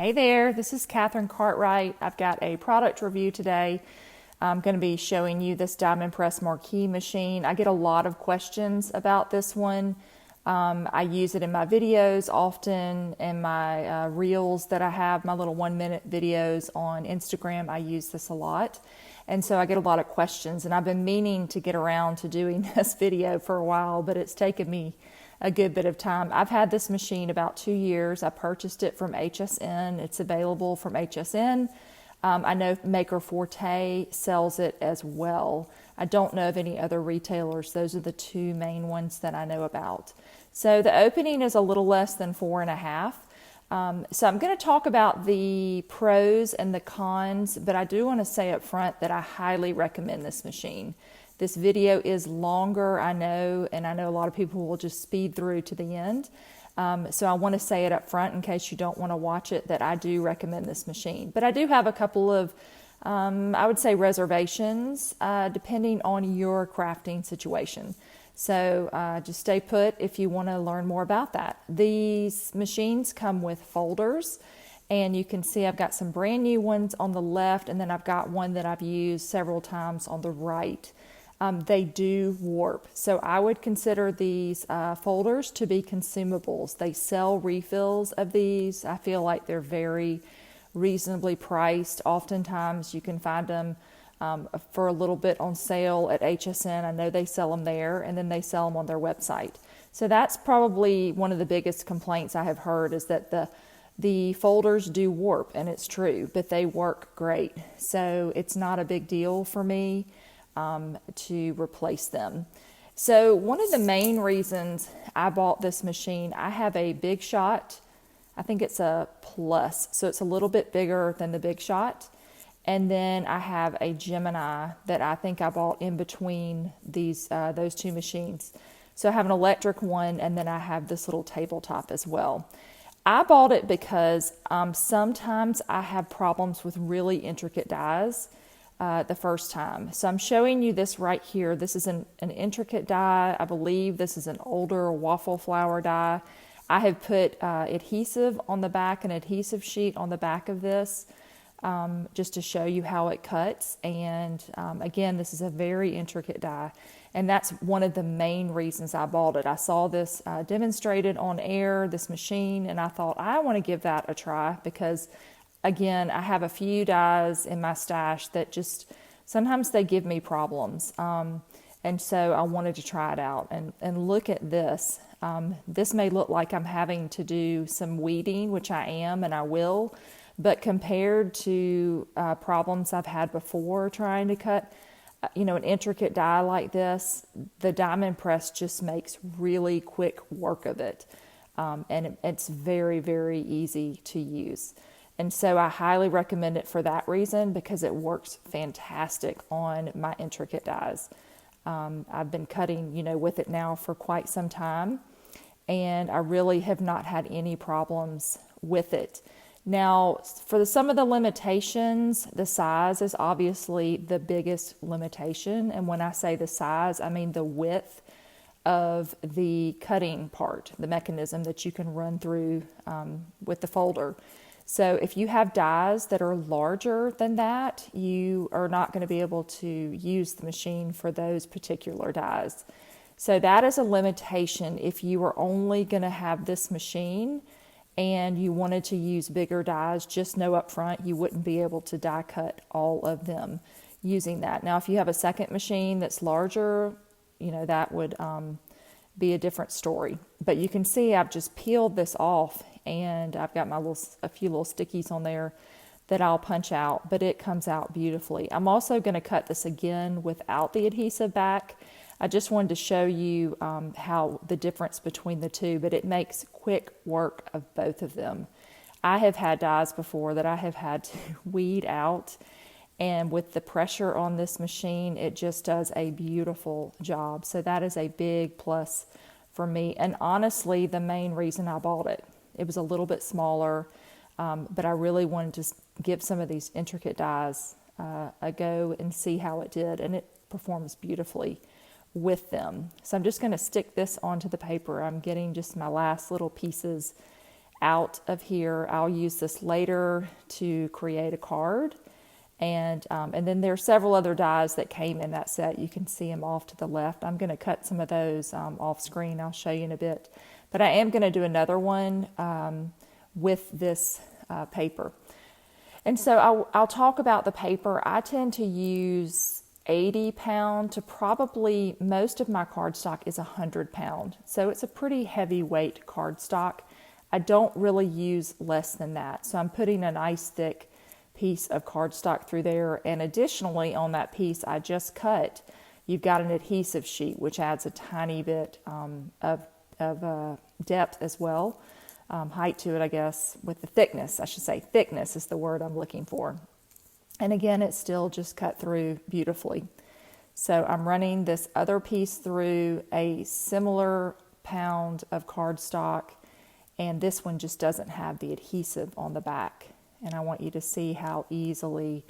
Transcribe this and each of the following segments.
Hey there, this is Katherine Cartwright. I've got a product review today. I'm going to be showing you this Diamond Press Marquise machine. I get a lot of questions about this one. I use it in my videos often, in my reels that I have, my little 1-minute videos on Instagram. I use this a lot. And so I get a lot of questions, and I've been meaning to get around to doing this video for a while, but it's taken me a good bit of time. I've had this machine about 2 years. I purchased it from HSN. It's available from HSN. I know Maker Forte sells it as well. I don't know of any other retailers. Those are the two main ones that I know about. So the opening is a little less than 4.5. So I'm going to talk about the pros and the cons, but I do want to say up front that I highly recommend this machine. This video is longer, I know, and I know a lot of people will just speed through to the end. So I want to say it up front in case you don't want to watch it, that I do recommend this machine. But I do have a couple of, I would say, reservations, depending on your crafting situation. So just stay put if you want to learn more about that. These machines come with folders, and you can see I've got some brand new ones on the left, and then I've got one that I've used several times on the right. They do warp. So I would consider these folders to be consumables. They sell refills of these. I feel like they're very reasonably priced. Oftentimes you can find them for a little bit on sale at HSN. I know they sell them there, and then they sell them on their website. So that's probably one of the biggest complaints I have heard, is that the folders do warp, and it's true, but they work great. So it's not a big deal for me to replace them. So one of the main reasons I bought this machine, I have a Big Shot. I think it's a Plus, so it's a little bit bigger than the Big Shot. And then I have a Gemini that I think I bought in between those two machines. So I have an electric one, and then I have this little tabletop as well. I bought it because sometimes I have problems with really intricate dies the first time. So I'm showing you this right here. This is an intricate die. I believe this is an older waffle flower die. I have put adhesive on the back, an adhesive sheet on the back of this, just to show you how it cuts. And again, this is a very intricate die. And that's one of the main reasons I bought it. I saw this demonstrated on air, this machine, and I thought, I want to give that a try because, again, I have a few dies in my stash that just, sometimes they give me problems. And so I wanted to try it out. And look at this. This may look like I'm having to do some weeding, which I am and I will. But compared to problems I've had before trying to cut, an intricate die like this, the Diamond Press just makes really quick work of it. And it's very, very easy to use. And so I highly recommend it for that reason, because it works fantastic on my intricate dies. I've been cutting, with it now for quite some time, and I really have not had any problems with it. Now, for some of the limitations, the size is obviously the biggest limitation. And when I say the size, I mean the width of the cutting part, the mechanism that you can run through with the folder. So if you have dies that are larger than that, you are not going to be able to use the machine for those particular dies. So that is a limitation. If you are only going to have this machine and you wanted to use bigger dies, just know up front you wouldn't be able to die cut all of them using that. Now, if you have a second machine that's larger, that would be a different story. But you can see I've just peeled this off, and I've got a few little stickies on there that I'll punch out, but it comes out beautifully. I'm also going to cut this again without the adhesive back. I just wanted to show you how the difference between the two, but it makes quick work of both of them. I have had dies before that I have had to weed out, and with the pressure on this machine, it just does a beautiful job. So that is a big plus for me, and honestly, the main reason I bought it. It was a little bit smaller, but I really wanted to give some of these intricate dies a go and see how it did, and it performs beautifully with them. So I'm just going to stick this onto the paper. I'm getting just my last little pieces out of here. I'll use this later to create a card. And then there are several other dies that came in that set. You can see them off to the left. I'm going to cut some of those off screen. I'll show you in a bit. But I am going to do another one with this paper. And so I'll talk about the paper. I tend to use 80 pound to probably, most of my cardstock is 100 pound. So it's a pretty heavyweight cardstock. I don't really use less than that. So I'm putting a nice thick piece of cardstock through there. And additionally, on that piece I just cut, you've got an adhesive sheet, which adds a tiny bit of depth as well. Height to it, I guess, with the thickness, I should say. Thickness is the word I'm looking for. And again, it's still just cut through beautifully. So I'm running this other piece through a similar pound of cardstock, and this one just doesn't have the adhesive on the back. And I want you to see how easily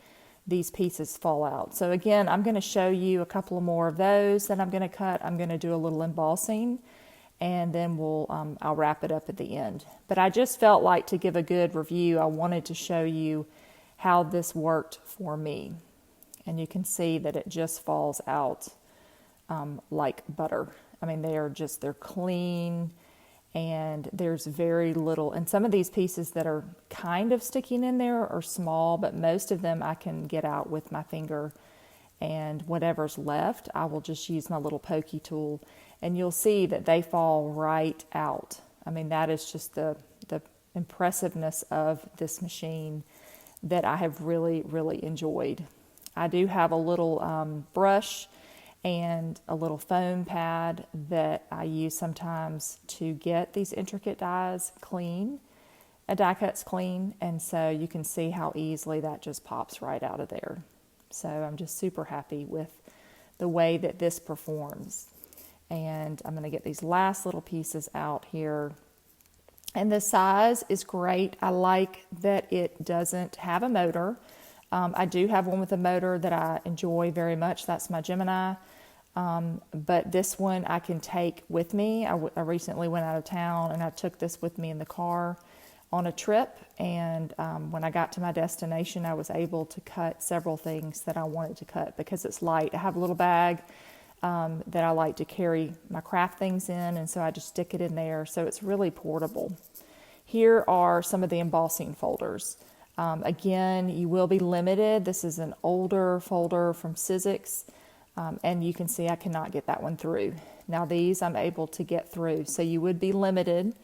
these pieces fall out. So again, I'm going to show you a couple more of those that I'm going to cut. I'm going to do a little embossing, and then I'll wrap it up at the end. But I just felt like, to give a good review, I wanted to show you how this worked for me. And you can see that it just falls out like butter. I mean, they're clean, and there's very little. And some of these pieces that are kind of sticking in there are small, but most of them I can get out with my finger. And whatever's left, I will just use my little pokey tool, and you'll see that they fall right out. I mean, that is just the impressiveness of this machine that I have really, really enjoyed. I do have a little brush and a little foam pad that I use sometimes to get these intricate dies clean, die cuts clean, and so you can see how easily that just pops right out of there. So I'm just super happy with the way that this performs. And I'm going to get these last little pieces out here. And the size is great. I like that it doesn't have a motor. I do have one with a motor that I enjoy very much. That's my Gemini. But this one I can take with me. I recently went out of town, and I took this with me in the car on a trip. And when I got to my destination, I was able to cut several things that I wanted to cut because it's light. I have a little bag that I like to carry my craft things in, and so I just stick it in there. So it's really portable. Here are some of the embossing folders. Again, you will be limited. This is an older folder from Sizzix, and you can see I cannot get that one through. Now these I'm able to get through, so you would be limited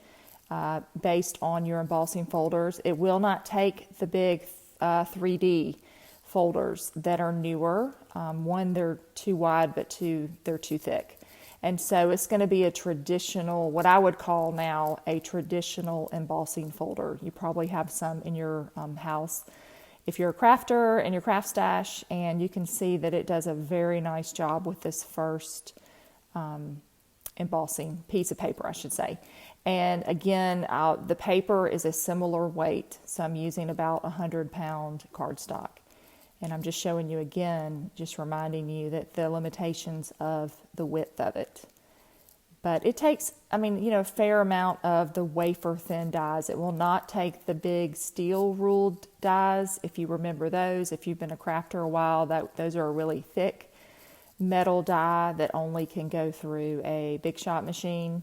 based on your embossing folders. It will not take the big 3D folders that are newer. One, they're too wide, but two, they're too thick. And so it's going to be a traditional, what I would call now a traditional embossing folder. You probably have some in your house if you're a crafter in your craft stash, and you can see that it does a very nice job with this first embossing piece of paper, I should say. And again, the paper is a similar weight, so I'm using about 100-pound cardstock. And I'm just showing you again, just reminding you that the limitations of the width of it. But it takes, a fair amount of the wafer thin dies. It will not take the big steel ruled dies, if you remember those. If you've been a crafter a while, those are a really thick metal die that only can go through a big shot machine.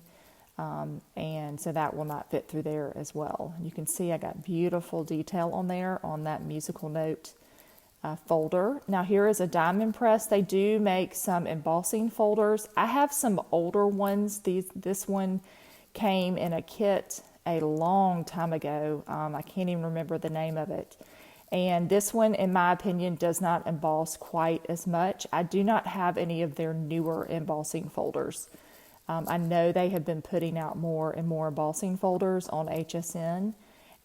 And so that will not fit through there as well. You can see I got beautiful detail on there on that musical note folder. Now here is a Diamond Press. They do make some embossing folders. I have some older ones. This one came in a kit a long time ago. I can't even remember the name of it. And this one, in my opinion, does not emboss quite as much. I do not have any of their newer embossing folders. I know they have been putting out more and more embossing folders on HSN,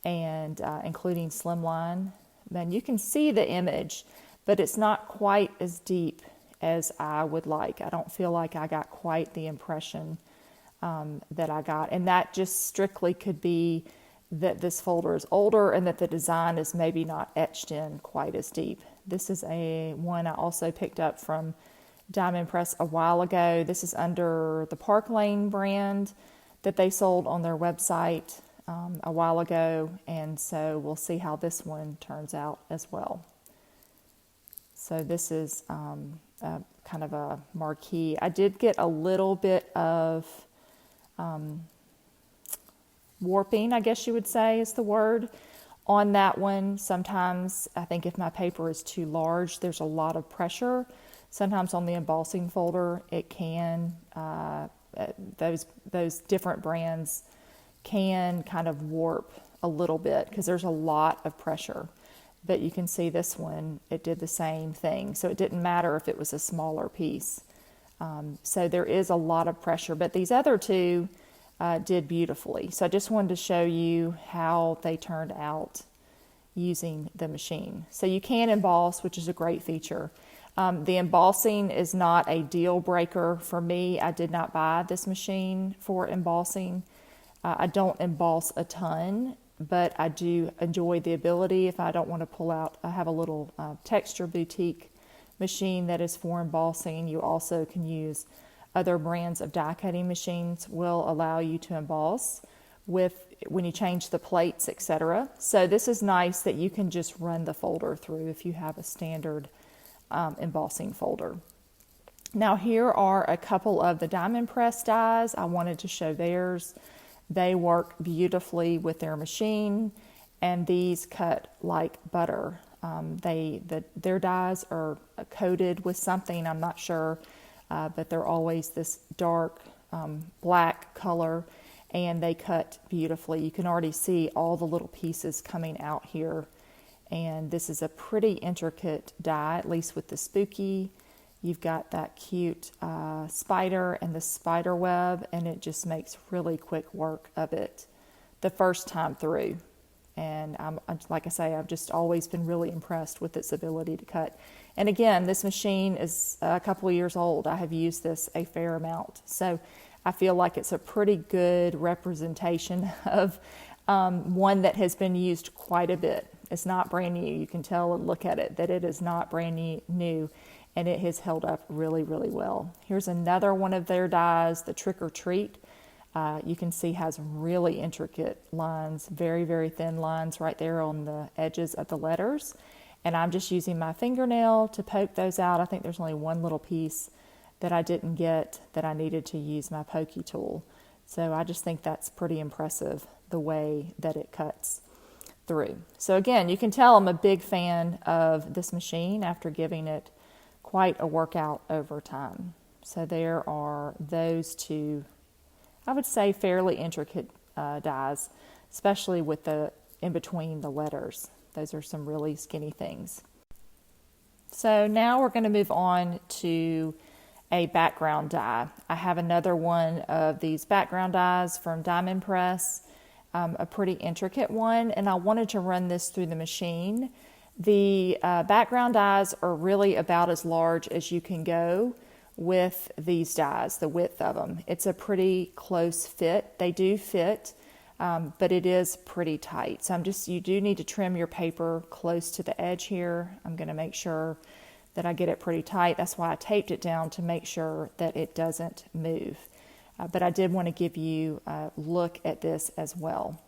and including Slimline. And you can see the image, but it's not quite as deep as I would like. I don't feel like I got quite the impression that I got. And that just strictly could be that this folder is older and that the design is maybe not etched in quite as deep. This is one I also picked up from Diamond Press a while ago. This is under the Park Lane brand that they sold on their website. a while ago, and so we'll see how this one turns out as well. So this is kind of a marquee. I did get a little bit of warping, I guess you would say is the word, on that one. Sometimes I think if my paper is too large, there's a lot of pressure. Sometimes on the embossing folder, it can, those different brands can kind of warp a little bit because there's a lot of pressure. But you can see this one, it did the same thing. So it didn't matter if it was a smaller piece. So there is a lot of pressure, but these other two did beautifully. So I just wanted to show you how they turned out using the machine. So you can emboss, which is a great feature. The embossing is not a deal breaker for me. I did not buy this machine for embossing. I don't emboss a ton, but I do enjoy the ability. If I don't want to pull out, I have a little texture boutique machine that is for embossing. You also can use other brands of die cutting machines will allow you to emboss with when you change the plates, etc. So this is nice that you can just run the folder through if you have a standard embossing folder. Now here are a couple of the Diamond Press dies. I wanted to show theirs. They work beautifully with their machine, and these cut like butter. Their dies are coated with something, I'm not sure, but they're always this dark black color, and they cut beautifully. You can already see all the little pieces coming out here, and this is a pretty intricate die, at least with the spooky. You've got that cute spider and the spider web, and it just makes really quick work of it the first time through. And like I say, I've just always been really impressed with its ability to cut. And again, this machine is a couple of years old. I have used this a fair amount. So I feel like it's a pretty good representation of one that has been used quite a bit. It's not brand new. You can tell and look at it that it is not brand new. And it has held up really, really well. Here's another one of their dies, the Trick or Treat. You can see has really intricate lines, very, very thin lines right there on the edges of the letters. And I'm just using my fingernail to poke those out. I think there's only one little piece that I didn't get that I needed to use my pokey tool. So I just think that's pretty impressive, the way that it cuts through. So again, you can tell I'm a big fan of this machine after giving it quite a workout over time. So there are those two, I would say, fairly intricate dies, especially with the in between the letters. Those are some really skinny things. So now we're going to move on to a background die. I have another one of these background dies from Diamond Press, a pretty intricate one, and I wanted to run this through the machine. The background dies are really about as large as you can go with these dies, the width of them. It's a pretty close fit. They do fit, but it is pretty tight. So you do need to trim your paper close to the edge here. I'm going to make sure that I get it pretty tight. That's why I taped it down, to make sure that it doesn't move. But I did want to give you a look at this as well.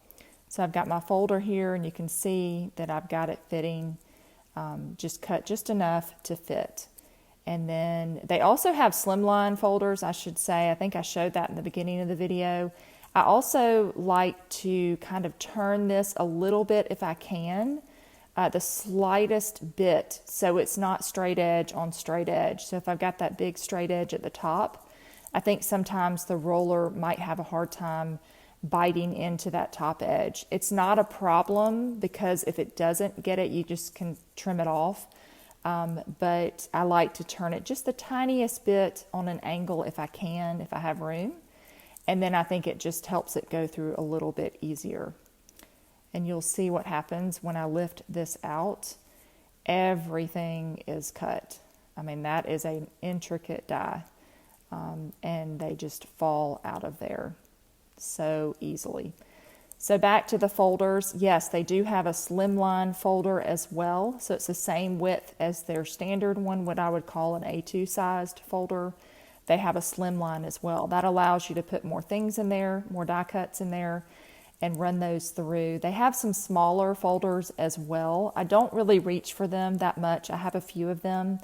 So I've got my folder here, and you can see that I've got it fitting, just cut just enough to fit. And then they also have slimline folders, I should say. I think I showed that in the beginning of the video. I also like to kind of turn this a little bit if I can, the slightest bit, so it's not straight edge on straight edge. So if I've got that big straight edge at the top, I think sometimes the roller might have a hard time biting into that top edge. It's not a problem, because if it doesn't get it, you just can trim it off. But I like to turn it just the tiniest bit on an angle if I can, if I have room. And then I think it just helps it go through a little bit easier. And you'll see what happens when I lift this out. Everything is cut. I mean, that is an intricate die. And they just fall out of there so easily. So back to the folders. Yes, they do have a slimline folder as well. So it's the same width as their standard one, what I would call an A2 sized folder. They have a slimline as well. That allows you to put more things in there, more die cuts in there. and run those through. They have some smaller folders as well. I don't really reach for them that much. I have a few of them,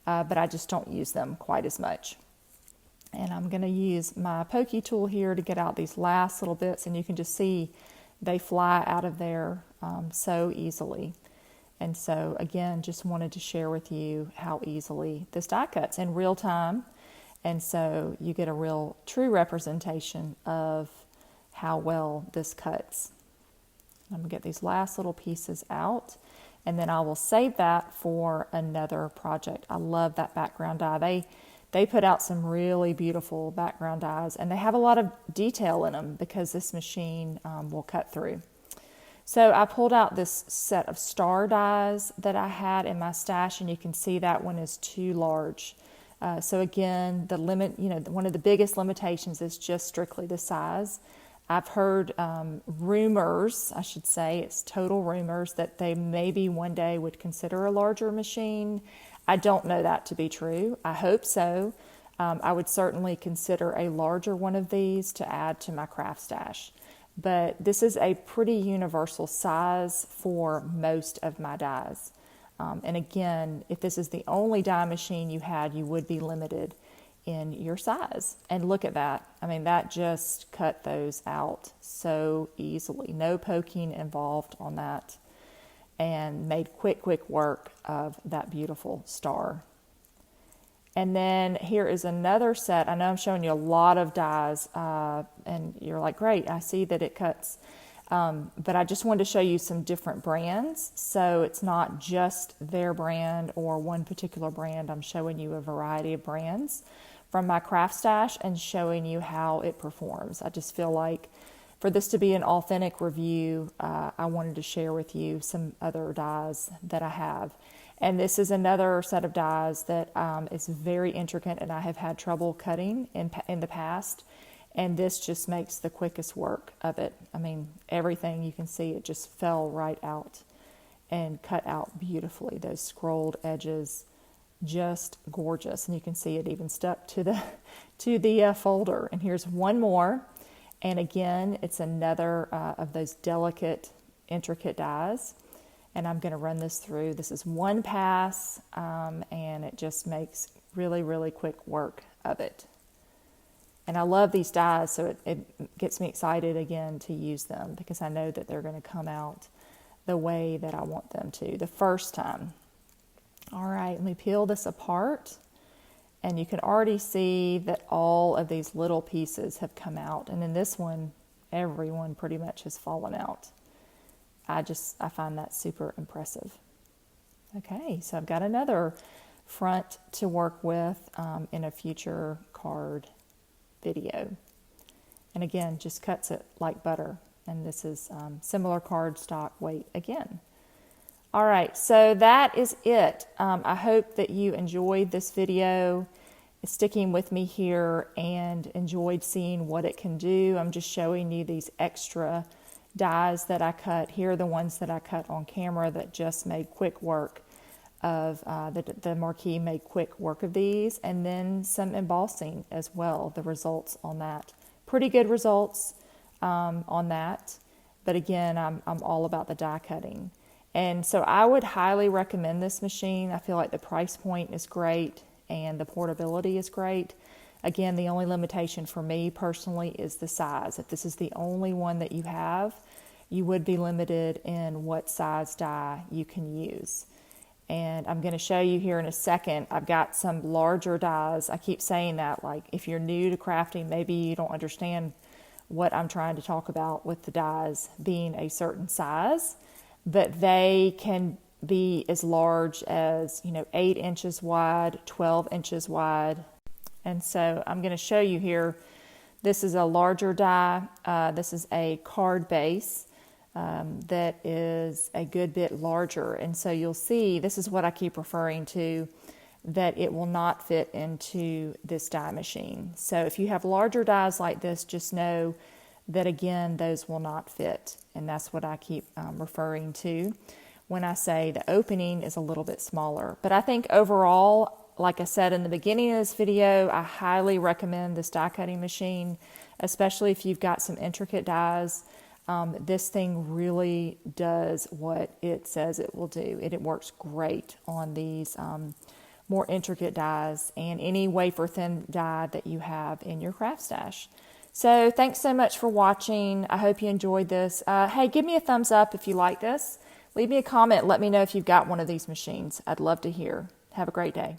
but I just don't use them quite as much. And I'm going to use my pokey tool here to get out these last little bits, and you can just see they fly out of there so easily. And so again, just wanted to share with you how easily this die cuts in real time. And so you get a real true representation of how well this cuts. I'm going to get these last little pieces out, and then I will save that for another project. I love that background die. They put out some really beautiful background dies, and they have a lot of detail in them because this machine will cut through. So I pulled out this set of star dies that I had in my stash, and you can see that one is too large. So again, the limit, one of the biggest limitations is just strictly the size. I've heard rumors, I should say, it's total rumors, that they maybe one day would consider a larger machine. I don't know that to be true. I hope so. I would certainly consider a larger one of these to add to my craft stash. But this is a pretty universal size for most of my dies. And again, if this is the only die machine you had, you would be limited in your size. And look at that. I mean, that just cut those out so easily. No poking involved on that, and made quick work of that beautiful star. And then here is another set. I know I'm showing you a lot of dies, and you're like, great, I see that it cuts. But I just wanted to show you some different brands. So it's not just their brand or one particular brand. I'm showing you a variety of brands from my craft stash and showing you how it performs. I just feel like for this to be an authentic review, I wanted to share with you some other dies that I have. And this is another set of dies that is very intricate, and I have had trouble cutting in the past. And this just makes the quickest work of it. I mean, everything you can see, it just fell right out and cut out beautifully. Those scrolled edges, just gorgeous. And you can see it even stuck to the folder. And here's one more. And again, it's another of those delicate, intricate dies. And I'm going to run this through. This is one pass, and it just makes really quick work of it. And I love these dies, so it gets me excited again to use them because I know that they're going to come out the way that I want them to the first time. All right, let me peel this apart. And you can already see that all of these little pieces have come out. And in this one, everyone pretty much has fallen out. I find that super impressive. Okay, so I've got another front to work with in a future card video. And again, just cuts it like butter. And this is similar card stock weight again. All right, so that is it. I hope that you enjoyed this video, sticking with me here, and enjoyed seeing what it can do. I'm just showing you these extra dies that I cut. Here are the ones that I cut on camera that just made quick work of, the Marquise made quick work of these, and then some embossing as well, the results on that. Pretty good results on that, but again, I'm all about the die cutting. And so I would highly recommend this machine. I feel like the price point is great and the portability is great. Again, the only limitation for me personally is the size. If this is the only one that you have, you would be limited in what size die you can use. And I'm going to show you here in a second, I've got some larger dies. I keep saying that, like if you're new to crafting, maybe you don't understand what I'm trying to talk about with the dies being a certain size, but they can be as large as 8 inches wide, 12 inches wide. And so I'm going to show you here, this is a larger die. This is a card base that is a good bit larger. And so you'll see, this is what I keep referring to, that it will not fit into this die machine. So if you have larger dies like this, just know that again, those will not fit. And that's what I keep referring to when I say the opening is a little bit smaller. But I think overall, like I said in the beginning of this video, I highly recommend this die cutting machine, especially if you've got some intricate dies. This thing really does what it says it will do. It works great on these more intricate dies and any wafer thin die that you have in your craft stash. So thanks so much for watching. I hope you enjoyed this. Hey, give me a thumbs up if you like this. Leave me a comment. Let me know if you've got one of these machines. I'd love to hear. Have a great day.